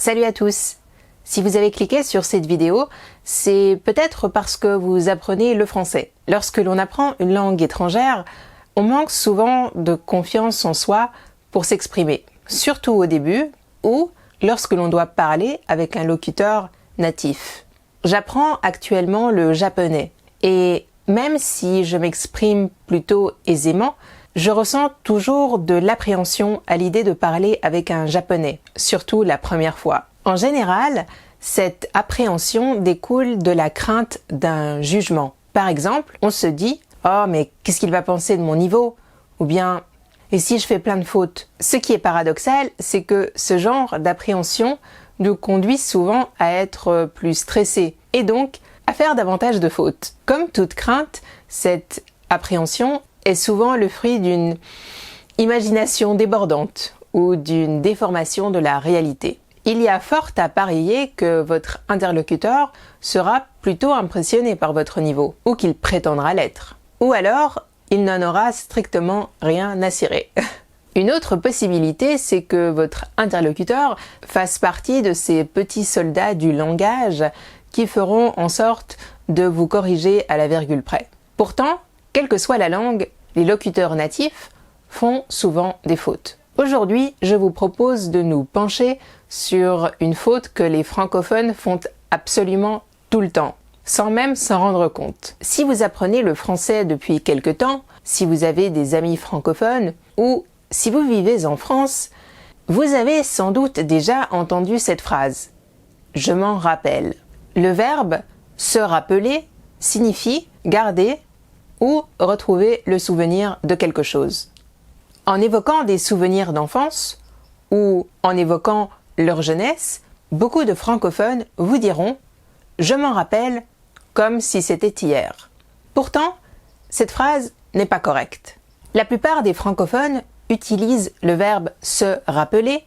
Salut à tous! Si vous avez cliqué sur cette vidéo, c'est peut-être parce que vous apprenez le français. Lorsque l'on apprend une langue étrangère, on manque souvent de confiance en soi pour s'exprimer, surtout au début ou lorsque l'on doit parler avec un locuteur natif. J'apprends actuellement le japonais et même si je m'exprime plutôt aisément, je ressens toujours de l'appréhension à l'idée de parler avec un japonais, surtout la première fois. En général, cette appréhension découle de la crainte d'un jugement. Par exemple, on se dit « Oh, mais qu'est-ce qu'il va penser de mon niveau ?» ou bien « Et si je fais plein de fautes ?» Ce qui est paradoxal, c'est que ce genre d'appréhension nous conduit souvent à être plus stressés et donc à faire davantage de fautes. Comme toute crainte, cette appréhension est souvent le fruit d'une imagination débordante ou d'une déformation de la réalité. Il y a fort à parier que votre interlocuteur sera plutôt impressionné par votre niveau, ou qu'il prétendra l'être. Ou alors, il n'en aura strictement rien à cirer. Une autre possibilité, c'est que votre interlocuteur fasse partie de ces petits soldats du langage qui feront en sorte de vous corriger à la virgule près. Pourtant, quelle que soit la langue, les locuteurs natifs font souvent des fautes. Aujourd'hui, je vous propose de nous pencher sur une faute que les francophones font absolument tout le temps, sans même s'en rendre compte. Si vous apprenez le français depuis quelque temps, si vous avez des amis francophones ou si vous vivez en France, vous avez sans doute déjà entendu cette phrase « je m'en rappelle ». Le verbe « se rappeler » signifie garder ou retrouver le souvenir de quelque chose. En évoquant des souvenirs d'enfance ou en évoquant leur jeunesse, beaucoup de francophones vous diront « je m'en rappelle » comme si c'était hier. Pourtant, cette phrase n'est pas correcte. La plupart des francophones utilisent le verbe « se rappeler »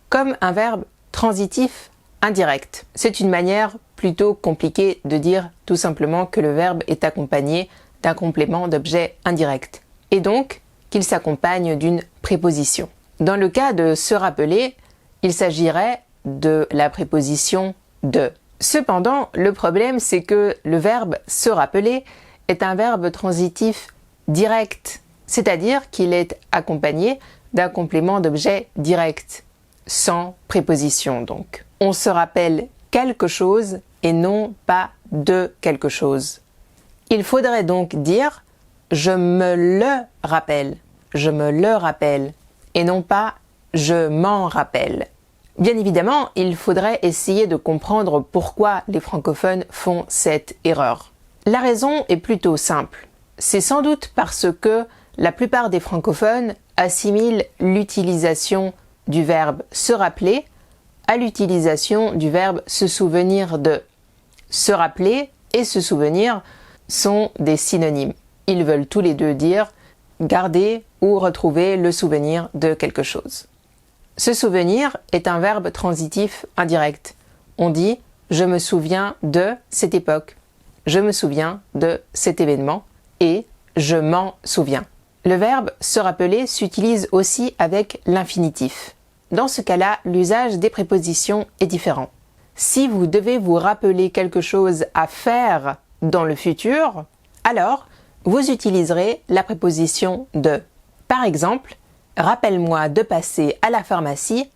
comme un verbe transitif indirect. C'est une manière plutôt compliquée de dire tout simplement que le verbe est accompagné d'un complément d'objet indirect et donc qu'il s'accompagne d'une préposition. Dans le cas de se rappeler, il s'agirait de la préposition de. Cependant, le problème c'est que le verbe se rappeler est un verbe transitif direct, c'est-à-dire qu'il est accompagné d'un complément d'objet direct, sans préposition donc. On se rappelle quelque chose et non pas de quelque chose. Il faudrait donc dire « je me le rappelle », et non pas « je m'en rappelle ». Bien évidemment, il faudrait essayer de comprendre pourquoi les francophones font cette erreur. La raison est plutôt simple. C'est sans doute parce que la plupart des francophones assimilent l'utilisation du verbe « se rappeler » à l'utilisation du verbe « se souvenir de ». Se rappeler et se souvenir sont des synonymes. Ils veulent tous les deux dire garder ou retrouver le souvenir de quelque chose. Se souvenir est un verbe transitif indirect. On dit « je me souviens de cette époque »,« je me souviens de cet événement » et « je m'en souviens ». Le verbe « se rappeler » s'utilise aussi avec l'infinitif. Dans ce cas-là, l'usage des prépositions est différent. Si vous devez vous rappeler quelque chose à faire dans le futur, alors vous utiliserez la préposition de. Par exemple, rappelle-moi de passer à la pharmacie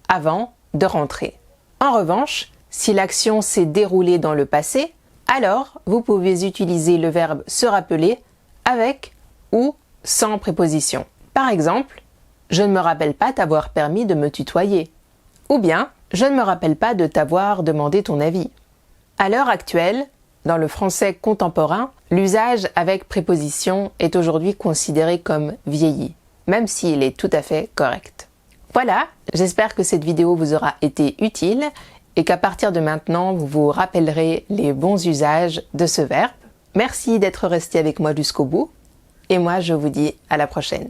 avant de rentrer. En revanche, si l'action s'est déroulée dans le passé, alors vous pouvez utiliser le verbe se rappeler avec ou sans préposition. Par exemple, je ne me rappelle pas t'avoir permis de me tutoyer. Ou bien, je ne me rappelle pas de t'avoir demandé ton avis. À l'heure actuelle, dans le français contemporain, l'usage avec préposition est aujourd'hui considéré comme vieilli, même s'il est tout à fait correct. Voilà, j'espère que cette vidéo vous aura été utile et qu'à partir de maintenant, vous vous rappellerez les bons usages de ce verbe. Merci d'être resté avec moi jusqu'au bout et moi je vous dis à la prochaine.